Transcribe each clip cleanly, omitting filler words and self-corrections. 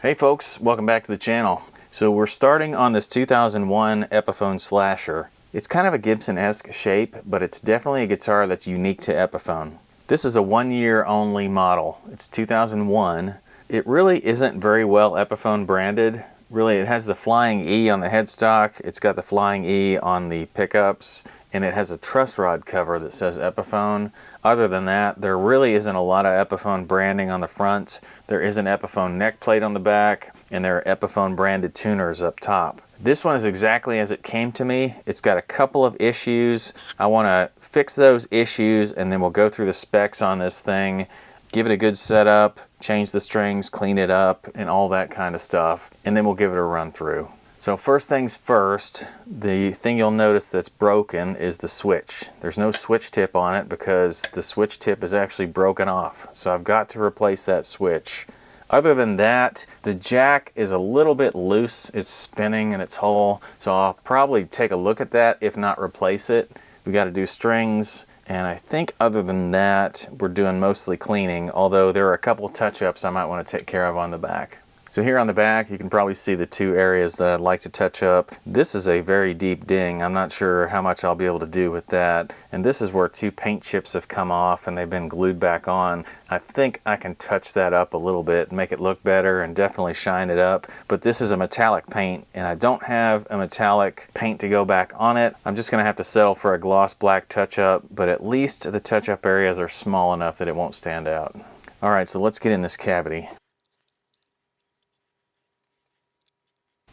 Hey folks, welcome back to the channel. So we're starting on this 2001 Epiphone Slasher. It's kind of a Gibson-esque shape, but it's definitely a guitar that's unique to Epiphone. This is a 1 year only model. It's 2001. It really isn't very well Epiphone branded. Really, it has the Flying E on the headstock, it's got the Flying E on the pickups, and it has a truss rod cover that says Epiphone. Other than that, there really isn't a lot of Epiphone branding on the front. There is an Epiphone neck plate on the back, and there are Epiphone branded tuners up top. This one is exactly as it came to me. It's got a couple of issues. I want to fix those issues, and then we'll go through the specs on this thing, give it a good setup, change the strings, clean it up, and all that kind of stuff, and then we'll give it a run through. So first things first, the thing you'll notice that's broken is the switch. There's no switch tip on it because the switch tip is actually broken off. So I've got to replace that switch. Other than that, the jack is a little bit loose. It's spinning in its hole. So I'll probably take a look at that, if not replace it. We got to do strings. And I think other than that, we're doing mostly cleaning, although there are a couple of touch-ups I might want to take care of on the back. So here on the back, you can probably see the two areas that I'd like to touch up. This is a very deep ding. I'm not sure how much I'll be able to do with that. And this is where two paint chips have come off and they've been glued back on. I think I can touch that up a little bit, make it look better and definitely shine it up. But this is a metallic paint and I don't have a metallic paint to go back on it. I'm just gonna have to settle for a gloss black touch-up, but at least the touch-up areas are small enough that it won't stand out. All right, so let's get in this cavity.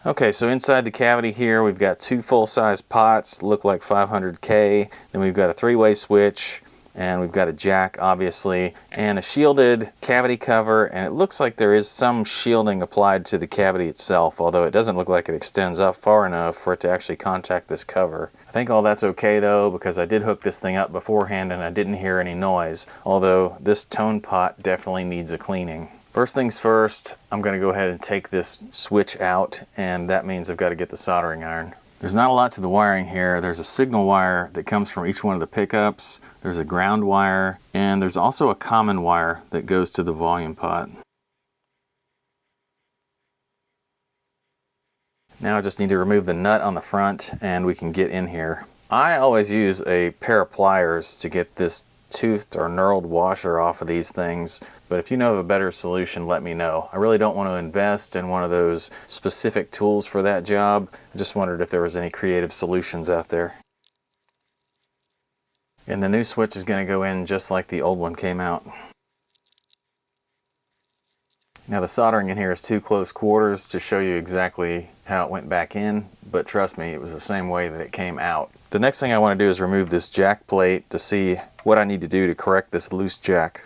Okay, so inside the cavity here, we've got two full-size pots, look like 500K. Then we've got a three-way switch, and we've got a jack, obviously, and a shielded cavity cover, and it looks like there is some shielding applied to the cavity itself, although it doesn't look like it extends up far enough for it to actually contact this cover. I think all that's okay though, because I did hook this thing up beforehand and I didn't hear any noise, although this tone pot definitely needs a cleaning. First things first, I'm going to go ahead and take this switch out, and that means I've got to get the soldering iron. There's not a lot to the wiring here. There's a signal wire that comes from each one of the pickups. There's a ground wire, and there's also a common wire that goes to the volume pot. Now I just need to remove the nut on the front and we can get in here. I always use a pair of pliers to get this toothed or knurled washer off of these things, but if you know of a better solution, let me know. I really don't want to invest in one of those specific tools for that job. I just wondered if there was any creative solutions out there. And the new switch is going to go in just like the old one came out. Now the soldering in here is too close quarters to show you exactly how it went back in, but trust me, it was the same way that it came out. The next thing I want to do is remove this jack plate to see what I need to do to correct this loose jack.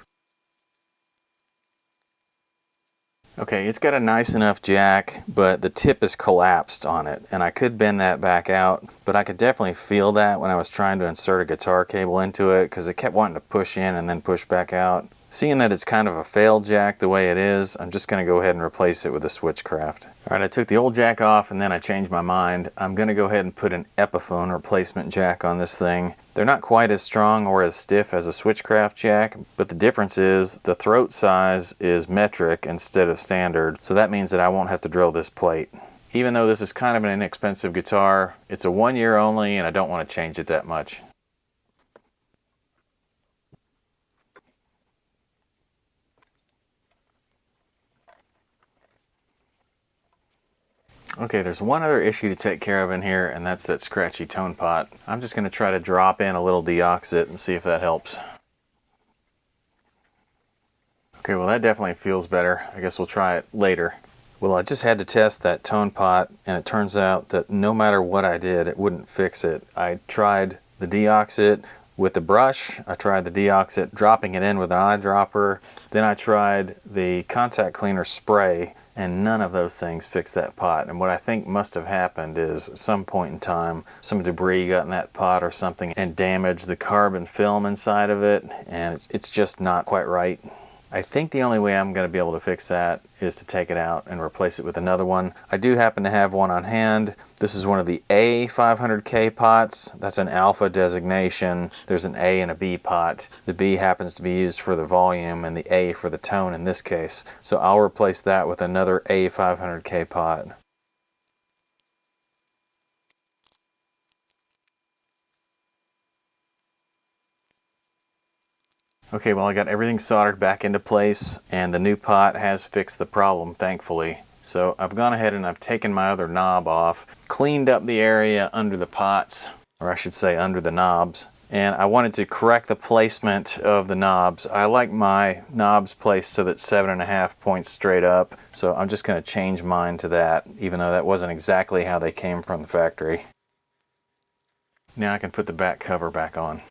Okay, it's got a nice enough jack, but the tip is collapsed on it, and I could bend that back out, but I could definitely feel that when I was trying to insert a guitar cable into it, because it kept wanting to push in and then push back out. Seeing that it's kind of a failed jack the way it is, I'm just going to go ahead and replace it with a Switchcraft. Alright, I took the old jack off and then I changed my mind. I'm going to go ahead and put an Epiphone replacement jack on this thing. They're not quite as strong or as stiff as a Switchcraft jack, but the difference is the throat size is metric instead of standard, so that means that I won't have to drill this plate. Even though this is kind of an inexpensive guitar, it's a 1 year only and I don't want to change it that much. Okay, there's one other issue to take care of in here, and that's that scratchy tone pot. I'm just going to try to drop in a little deoxit and see if that helps. Okay, well that definitely feels better. I guess we'll try it later. Well, I just had to test that tone pot, and it turns out that no matter what I did, it wouldn't fix it. I tried the deoxit with the brush, I tried the deoxit dropping it in with an eyedropper, then I tried the contact cleaner spray, and none of those things fixed that pot. And what I think must have happened is at some point in time some debris got in that pot or something and damaged the carbon film inside of it, and it's just not quite right. I think the only way I'm going to be able to fix that is to take it out and replace it with another one. I do happen to have one on hand. This is one of the A 500K pots. That's an alpha designation. There's an A and a B pot. The B happens to be used for the volume and the A for the tone in this case. So I'll replace that with another A 500K pot. Okay, well, I got everything soldered back into place, and the new pot has fixed the problem, thankfully. So I've gone ahead and I've taken my other knob off, cleaned up the area under the pots, or I should say under the knobs, and I wanted to correct the placement of the knobs. I like my knobs placed so that 7.5 points straight up, so I'm just going to change mine to that, even though that wasn't exactly how they came from the factory. Now I can put the back cover back on.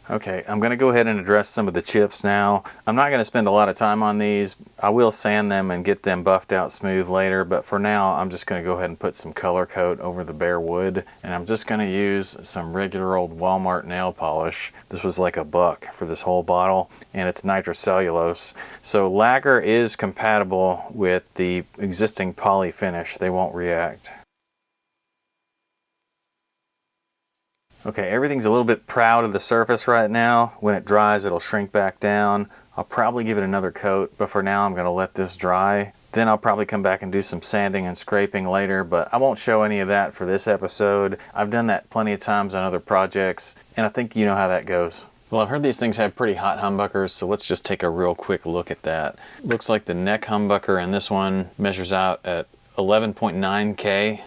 Okay, I'm going to go ahead and address some of the chips now. I'm not going to spend a lot of time on these. I will sand them and get them buffed out smooth later, but for now I'm just going to go ahead and put some color coat over the bare wood, and I'm just going to use some regular old Walmart nail polish. This was like $1 for this whole bottle, and it's nitrocellulose. So lacquer is compatible with the existing poly finish. They won't react. Okay, everything's a little bit proud of the surface right now. When it dries, it'll shrink back down. I'll probably give it another coat, but for now I'm going to let this dry. Then I'll probably come back and do some sanding and scraping later, but I won't show any of that for this episode. I've done that plenty of times on other projects, and I think you know how that goes. Well, I've heard these things have pretty hot humbuckers, so let's just take a real quick look at that. Looks like the neck humbucker in this one measures out at 11.9K,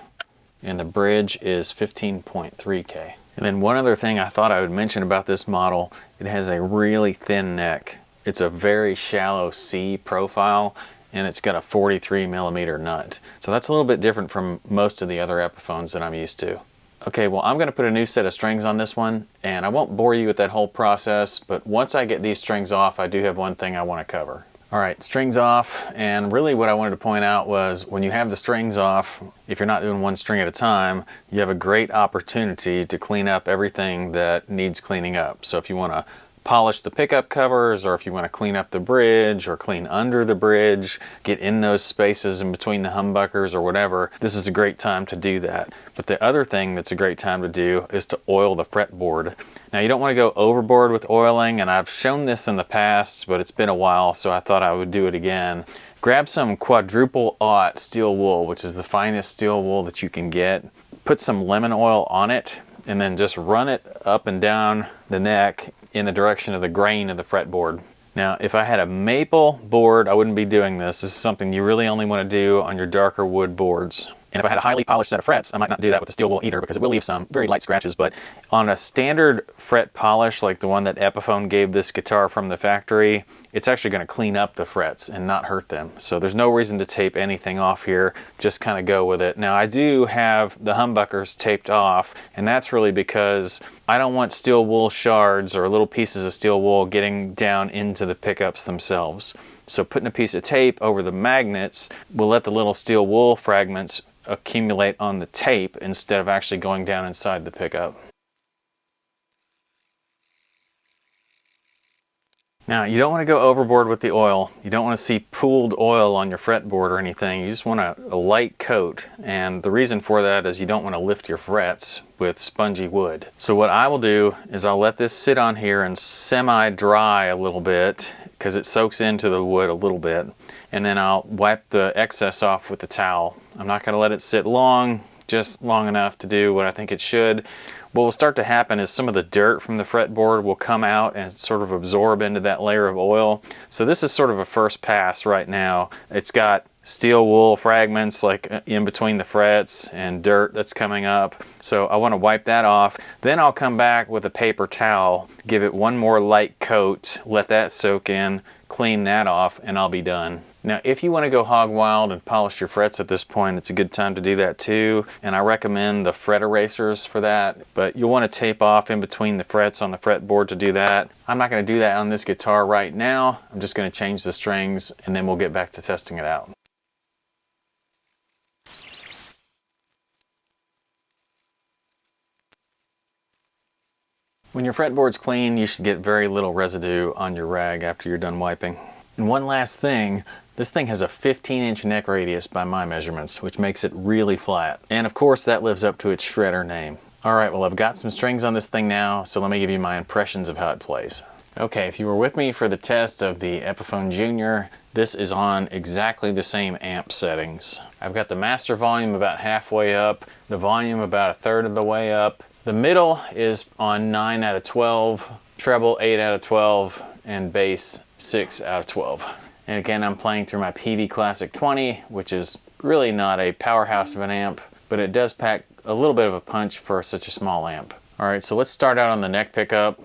and the bridge is 15.3K. And then one other thing I thought I would mention about this model, it has a really thin neck. It's a very shallow C profile, and it's got a 43mm nut. So that's a little bit different from most of the other Epiphones that I'm used to. Okay, well, I'm going to put a new set of strings on this one, and I won't bore you with that whole process, but once I get these strings off, I do have one thing I want to cover. All right, strings off, and really what I wanted to point out was when you have the strings off, if you're not doing one string at a time, you have a great opportunity to clean up everything that needs cleaning up. So if you want to polish the pickup covers, or if you want to clean up the bridge or clean under the bridge, get in those spaces in between the humbuckers or whatever, this is a great time to do that. But the other thing that's a great time to do is to oil the fretboard. Now you don't want to go overboard with oiling, and I've shown this in the past, but it's been a while, so I thought I would do it again. Grab some quadruple aught steel wool, which is the finest steel wool that you can get. Put some lemon oil on it, and then just run it up and down the neck in the direction of the grain of the fretboard. Now, if I had a maple board, I wouldn't be doing this. This is something you really only want to do on your darker wood boards. And if I had a highly polished set of frets, I might not do that with the steel wool either, because it will leave some very light scratches. But on a standard fret polish, like the one that Epiphone gave this guitar from the factory, it's actually going to clean up the frets and not hurt them. So there's no reason to tape anything off here. Just kind of go with it. Now, I do have the humbuckers taped off, and that's really because I don't want steel wool shards or little pieces of steel wool getting down into the pickups themselves. So putting a piece of tape over the magnets will let the little steel wool fragments accumulate on the tape instead of actually going down inside the pickup. Now, you don't want to go overboard with the oil. You don't want to see pooled oil on your fretboard or anything. You just want a light coat, and the reason for that is you don't want to lift your frets with spongy wood. So what I will do is I'll let this sit on here and semi-dry a little bit, because it soaks into the wood a little bit, and then I'll wipe the excess off with the towel. I'm not going to let it sit long, just long enough to do what I think it should. What will start to happen is some of the dirt from the fretboard will come out and sort of absorb into that layer of oil. So this is sort of a first pass right now. It's got steel wool fragments like in between the frets and dirt that's coming up. So I want to wipe that off. Then I'll come back with a paper towel, give it one more light coat, let that soak in, clean that off, and I'll be done. Now, if you want to go hog wild and polish your frets at this point, it's a good time to do that too. And I recommend the fret erasers for that. But you'll want to tape off in between the frets on the fretboard to do that. I'm not going to do that on this guitar right now. I'm just going to change the strings, and then we'll get back to testing it out. When your fretboard's clean, you should get very little residue on your rag after you're done wiping. And one last thing, this thing has a 15-inch neck radius by my measurements, which makes it really flat. And of course that lives up to its shredder name. Alright, well I've got some strings on this thing now, so let me give you my impressions of how it plays. Okay, if you were with me for the test of the Epiphone Junior, this is on exactly the same amp settings. I've got the master volume about halfway up, the volume about a third of the way up. The middle is on 9 out of 12, treble 8 out of 12, and bass 6 out of 12. And again, I'm playing through my PV Classic 20, which is really not a powerhouse of an amp, but it does pack a little bit of a punch for such a small amp. All right, so let's start out on the neck pickup.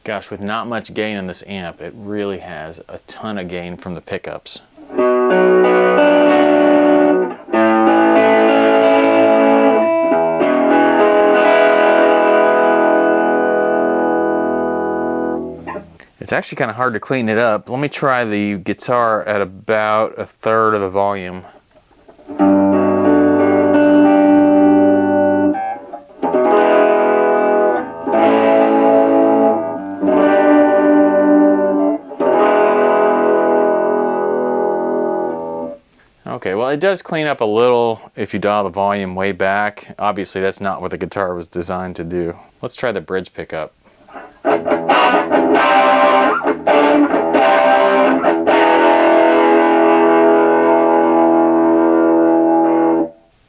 Gosh, with not much gain in this amp, it really has a ton of gain from the pickups. It's actually kind of hard to clean it up. Let me try the guitar at about a third of the volume. Okay, well it does clean up a little if you dial the volume way back. Obviously that's not what the guitar was designed to do. Let's try the bridge pickup.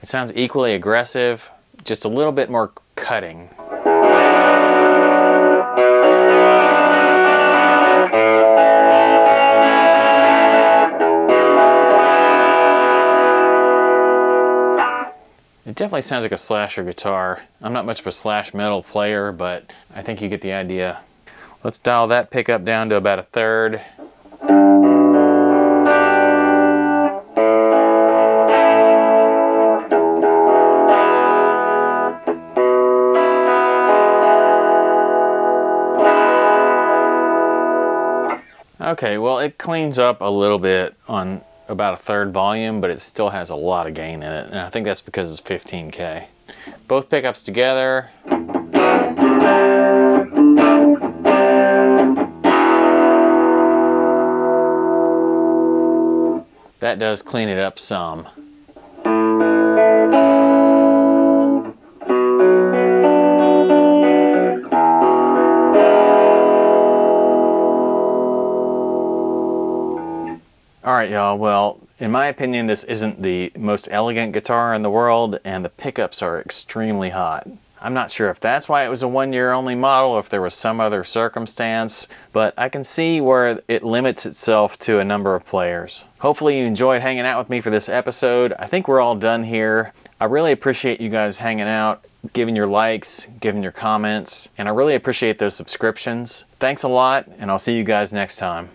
It sounds equally aggressive, just a little bit more cutting. It definitely sounds like a slasher guitar. I'm not much of a slash metal player, but I think you get the idea. Let's dial that pickup down to about a third. Okay, well it cleans up a little bit on about a third volume, but it still has a lot of gain in it, and I think that's because it's 15K. Both pickups together. That does clean it up some. Alright y'all, well, in my opinion this isn't the most elegant guitar in the world, and the pickups are extremely hot. I'm not sure if that's why it was a one-year only model or if there was some other circumstance, but I can see where it limits itself to a number of players. Hopefully you enjoyed hanging out with me for this episode. I think we're all done here. I really appreciate you guys hanging out, giving your likes, giving your comments, and I really appreciate those subscriptions. Thanks a lot, and I'll see you guys next time.